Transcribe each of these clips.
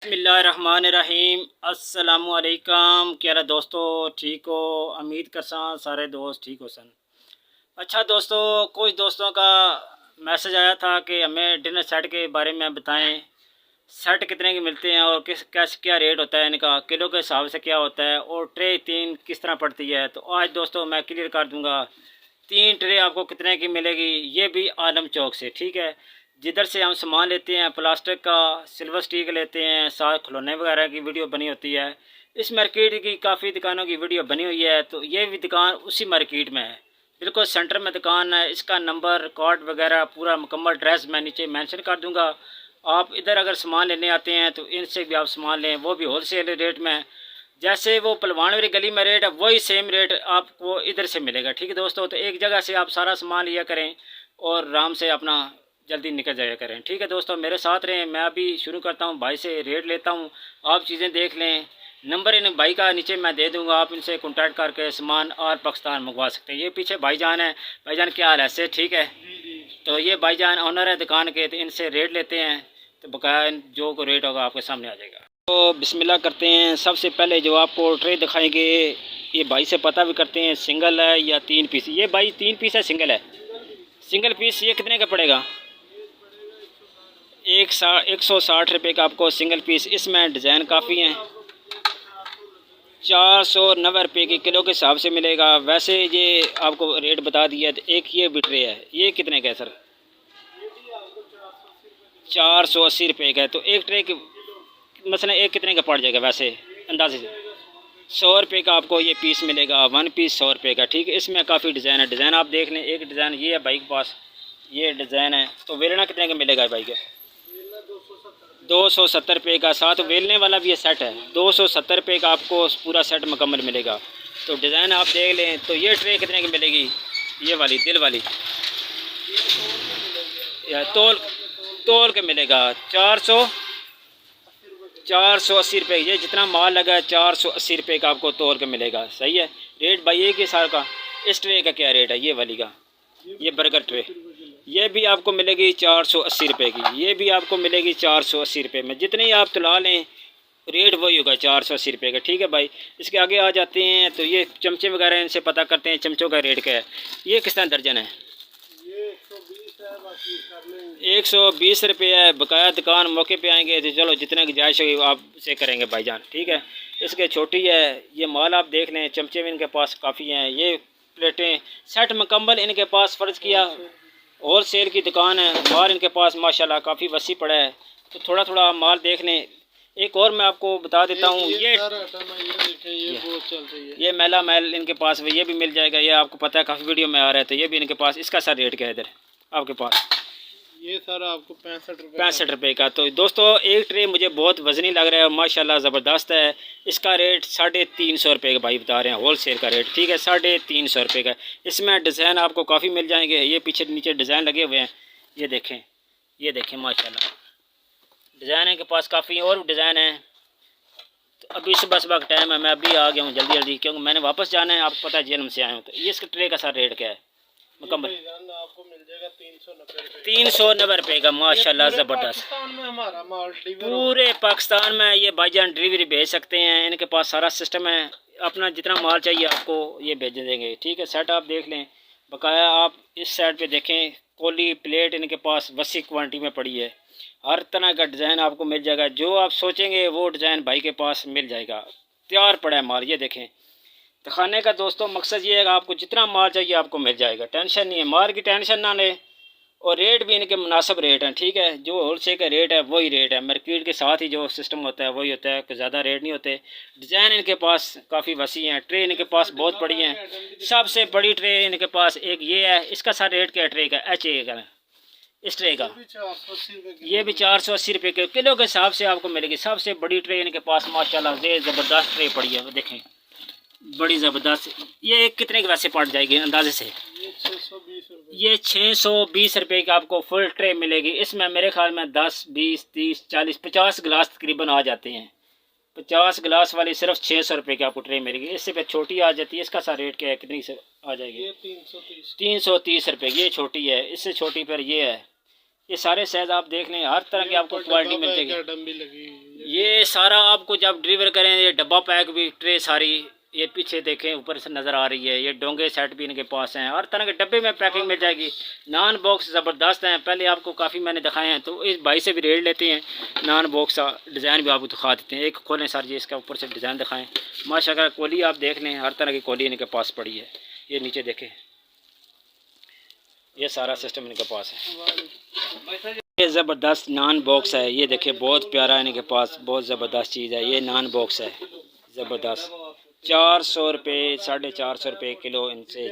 बिस्मिल्लाहिर्रहमानिर्रहीम। अस्सलामुअलैकुम। क्या हाल है दोस्तों, ठीक हो? उम्मीद करसा सारे दोस्त ठीक हो सन। अच्छा दोस्तों, कुछ दोस्तों का मैसेज आया था कि हमें डिनर सेट के बारे में बताएं। सेट कितने के मिलते हैं और क्या रेट होता है इनका, किलो के हिसाब से क्या होता है, और ट्रे तीन किस तरह पड़ती है। तो आज दोस्तों मैं क्लियर कर दूंगा। तीन ट्रे आपको कितने की मिलेगी, ये भी आलम चौक से, ठीक है। जिधर से हम सामान लेते हैं, प्लास्टिक का सिल्वर स्टीक लेते हैं, साथ खिलौने वगैरह की वीडियो बनी होती है। इस मार्केट की काफ़ी दुकानों की वीडियो बनी हुई है, तो ये भी दुकान उसी मार्केट में है, बिल्कुल सेंटर में दुकान है। इसका नंबर कार्ड वगैरह पूरा मुकम्मल एड्रेस मैं नीचे मेंशन कर दूंगा। आप इधर अगर सामान लेने आते हैं तो इनसे भी आप सामान लें, वो भी होल सेल रेट में। जैसे वो पलवान वाली गली में रेट है, वही सेम रेट आपको इधर से मिलेगा, ठीक है दोस्तों। तो एक जगह से आप सारा सामान लिया करें और आराम से अपना जल्दी निकल जाया करें, ठीक है दोस्तों। मेरे साथ रहें, मैं अभी शुरू करता हूँ, भाई से रेट लेता हूँ, आप चीज़ें देख लें। नंबर इन भाई का नीचे मैं दे दूँगा, आप इनसे कॉन्टैक्ट करके सामान और पाकिस्तान मंगवा सकते हैं। ये पीछे भाईजान है। भाईजान क्या हाल है, से ठीक है? तो ये भाईजान ऑनर है दुकान के, तो इनसे रेट लेते हैं, तो बकाया जो को रेट होगा आपके सामने आ जाएगा। तो बिस्मिल्लाह करते हैं। सबसे पहले जो आपको ट्रे दिखाएंगे, ये भाई से पता भी करते हैं सिंगल है या तीन पीस। ये भाई तीन पीस है, सिंगल है? सिंगल पीस ये कितने का पड़ेगा? 160 रुपये का आपको सिंगल पीस। इसमें डिज़ाइन काफ़ी हैं। 490 रुपये की किलो के हिसाब से मिलेगा। वैसे ये आपको रेट बता दिया। तो एक ये भी ट्रे है, ये कितने का है सर? 480 रुपये का है। तो एक ट्रे की मसलन एक कितने का पड़ जाएगा वैसे अंदाजे से? 100 रुपये का आपको ये पीस मिलेगा, वन पीस 100 रुपये का, ठीक है। इसमें काफ़ी डिज़ाइन है, डिज़ाइन आप देख लें। एक डिज़ाइन ये है भाई के पास, ये डिज़ाइन है। तो वेलना कितने का मिलेगा भाई के? 270 रुपये का। साथ वेलने वाला भी ये सेट है, 270 रुपये का आपको पूरा सेट मुकम्मल मिलेगा। तो डिज़ाइन आप देख लें। तो ये ट्रे कितने की मिलेगी? ये वाली दिल वाली या तोल तोल के मिलेगा? 480 रुपये। ये जितना माल लगा है 480 रुपये का आपको तोल के मिलेगा, सही है। रेट भाई एक ही साल का। इस ट्रे का क्या रेट है ये वाली का? ये बर्गर ट्रे, ये भी आपको मिलेगी 480 रुपये की। ये भी आपको मिलेगी 480 रुपये में। जितनी आप तुला लें रेट वही होगा, 480 रुपये का, ठीक है भाई। इसके आगे आ जाते हैं। तो ये चमचे वगैरह इनसे पता करते हैं, चमचों का रेट क्या है। ये किस तरह दर्जन है? 120 रुपये है। बकाया दुकान मौके पे आएंगे तो चलो जितने की जायज़ होगी आप से करेंगे भाईजान, ठीक है। इसके छोटी है। ये माल आप देख लें, चमचे भी इनके पास काफ़ी हैं। ये प्लेटें सेट मुकम्मल इनके पास फ़र्ज़ किया होल सेल की दुकान है। माल इनके पास माशाल्लाह काफ़ी वसी पड़ा है। तो थोड़ा थोड़ा माल देख लें। एक और मैं आपको बता देता हूँ, ये मैला मैल इनके पास ये भी मिल जाएगा। ये आपको पता है काफ़ी वीडियो में आ रहा है। तो ये भी इनके पास। इसका सर रेट क्या है इधर आपके पास? ये सर आपको 65 रुपये का। तो दोस्तों एक ट्रे मुझे बहुत वज़नी लग रहा है, माशाल्लाह ज़बरदस्त है। इसका रेट 350 रुपये का भाई बता रहे हैं, होल सेल का रेट, ठीक है। 350 रुपये का। इसमें डिज़ाइन आपको काफ़ी मिल जाएंगे। ये पीछे नीचे डिज़ाइन लगे हुए हैं, ये देखें, ये देखें माशाल्लाह डिज़ाइन इनके पास काफ़ी और भी डिज़ाइन है। तो अभी सुबह सुबह का टाइम है, मैं अभी आ गया हूँ जल्दी जल्दी, क्योंकि मैंने वापस जाना है, आपको पता है जेल से आया हूँ। तो ये इसका ट्रे का सर रेट क्या है मुकम्मल? आपको मिल जाएगा 390 रुपये का। माशाल्लाह ज़बरदस्त। हमारा माल पूरे पाकिस्तान में ये भाईजान डिलीवरी भेज सकते हैं। इनके पास सारा सिस्टम है। अपना जितना माल चाहिए आपको ये भेज देंगे, ठीक है। सेट आप देख लें। बकाया आप इस साइड पे देखें, कोली प्लेट इनके पास वसी क्वांटिटी में पड़ी है। हर तरह का डिज़ाइन आपको मिल जाएगा, जो आप सोचेंगे वो डिज़ाइन भाई के पास मिल जाएगा। तैयार पड़ा है माल, ये देखें। दिखाने का दोस्तों मकसद ये है कि आपको जितना माल चाहिए आपको मिल जाएगा, टेंशन नहीं है, माल की टेंशन ना लें। और रेट भी इनके मुनासिब रेट हैं, ठीक है। जो होल सेल का रेट है वही रेट है, मार्केट के साथ ही जो सिस्टम होता है वही होता है, कोई ज़्यादा रेट नहीं होते। डिज़ाइन इनके पास काफ़ी वसी हैं। ट्रे इनके पास बहुत बड़ी हैं। सबसे बड़ी ट्रे इनके पास एक ये है। इसका सारा रेट क्या है ट्रे का? HA का, इस ट्रे का ये भी 480 रुपये के किलो के हिसाब से आपको मिलेगी। सबसे बड़ी ट्रे इनके पास माशाल्लाह ज़बरदस्त ट्रे पड़ी है, वो देखें बड़ी ज़बरदस्त। ये कितने के वैसे पड़ जाएगी अंदाजे से? ये 620 रुपये की आपको फुल ट्रे मिलेगी। इसमें मेरे ख्याल में 10, 20, 30, 40, 50 गिलास तकरीबन आ जाते हैं। 50 गिलास वाली सिर्फ 600 रुपये की आपको ट्रे मिलेगी। इससे फिर छोटी आ जाती है। इसका सा रेट क्या है, कितनी से आ जाएगी? ये 330 रुपये। ये छोटी है, इससे छोटी फिर ये है। ये सारे साइज आप देख लें, हर तरह की आपको क्वालिटी मिल जाएगी। ये सारा आपको जब डिलीवर करें, ये डब्बा पैक भी ट्रे सारी, ये पीछे देखें ऊपर से नज़र आ रही है। ये डोंगे सेट भी इनके पास हैं, हर तरह के डब्बे में पैकिंग मिल जाएगी। नान बॉक्स ज़बरदस्त हैं, पहले आपको काफ़ी मैंने दिखाए हैं, तो इस भाई से भी रेट लेते हैं। नान बॉक्स डिज़ाइन भी आपको दिखा देते हैं। एक खोलें सर जी, इसका ऊपर से डिज़ाइन दिखाएँ। माशाल्लाह कोली आप देख लें, हर तरह की कोली इनके पास पड़ी है। ये नीचे देखें, ये सारा सिस्टम इनके पास है। ये ज़बरदस्त नान बॉक्स है, ये देखिए बहुत प्यारा है इनके पास, बहुत ज़बरदस्त चीज़ है। ये नान बॉक्स है ज़बरदस्त, 400 रुपये, 450 रुपये किलो, इनसे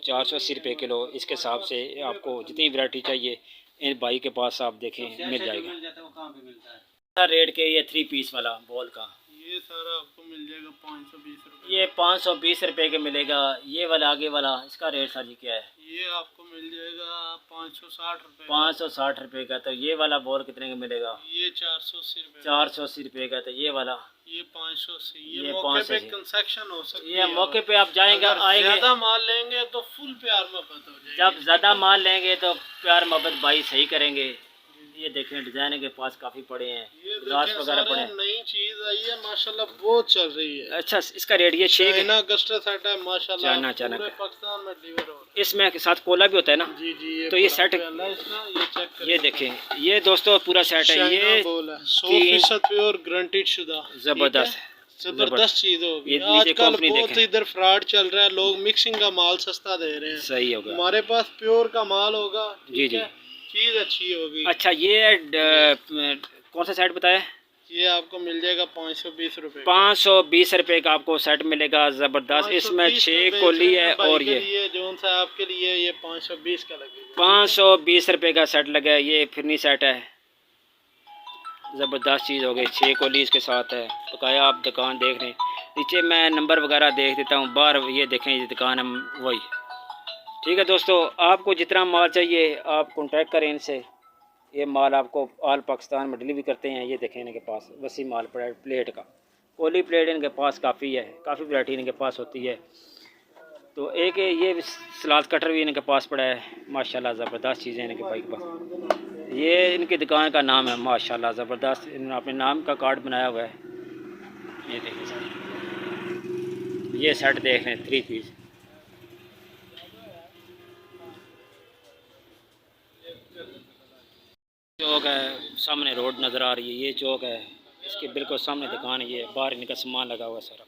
480 रुपये किलो। इसके हिसाब से आपको जितनी वैरायटी चाहिए इन भाई के पास आप देखें मिल जाएगा। रेट के ये 3 पीस वाला बॉल का, ये सारा आपको मिल जाएगा 520 रुपये। ये 520 रुपये के मिलेगा। ये वाला आगे वाला, इसका रेट सर जी क्या है? ये आपको मिल जाएगा 560 रुपये। 560 रुपये का। तो ये वाला बॉल कितने का मिलेगा? ये 480 रुपये। 480 रुपये का। तो ये वाला ये 580। ये मौके पे 580 कंसेक्शन हो सकती ये है। मौके पे आप जाएंगे, आएंगे, ज़्यादा माल लेंगे तो फुल प्यार मोहब्बत हो जाएगी। जब ज़्यादा माल लेंगे तो प्यार मोहब्बत भाई सही करेंगे। ये देखें डिज़ाइन के पास काफ़ी पड़े हैं, ग्लास वगैरह पड़े हैं। नई चीज़ आई है माशाल्लाह, बहुत चल रही है। अच्छा, इसका रेट ये 6 चाइना गस्टर सेट है माशाल्लाह, चाइना पूरे पाकिस्तान में डिलीवर हो रहा है। इसमें साथ कोला भी होता है ना? जी जी। तो ये सेट, ये चेक करें, ये देखें, ये दोस्तों पूरा सेट है। ये 100% प्योर गारंटीड शुदा, ज़बरदस्त जबरदस्त चीज होगी। ये नीचे आजकल कंपनी बहुत देखें। इधर फ्रॉड चल रहा है, लोग मिक्सिंग का माल सस्ता दे रहे हैं। सही होगा, हमारे पास प्योर का माल होगा। जी जी, चीज अच्छी होगी। अच्छा, ये कौन सा सेट बताया? ये आपको मिल जाएगा 520 रुपये। 520 रुपये का आपको सेट मिलेगा ज़बरदस्त। इसमें 6 कोली है और ये जो सा आपके लिए ये 520 का लगेगा। 520 रुपये का सेट लगा है। ये फिरनी सेट है, ज़बरदस्त चीज़ हो गई। 6 कोली इसके साथ है। बकाया आप दुकान देख लें, नीचे मैं नंबर वगैरह देख देता हूँ। बाहर ये देखें, ये दुकान है वही। ठीक है दोस्तों, आपको जितना माल चाहिए आप कांटेक्ट करें इनसे। ये माल आपको ऑल पाकिस्तान में डिलीवरी करते हैं। ये देखें इनके पास वसी माल पड़ा है प्लेट का, कोली प्लेट इनके पास काफ़ी है, काफ़ी वैरायटी इनके पास होती है। तो एक ये सलाद कटर भी इनके पास पड़ा है माशाल्लाह, ज़बरदस्त चीज़ें इनके भाई के पास। ये इनकी दुकान का नाम है माशाल्लाह, ज़बरदस्त। इन्होंने अपने नाम का कार्ड बनाया हुआ है। ये देखें सर, ये सेट देख रहे हैं 3 पीस। चौक है, सामने रोड नज़र आ रही है। ये चौक है, इसके बिल्कुल सामने दुकान है। ये बाहर इनका सामान लगा हुआ है सारा।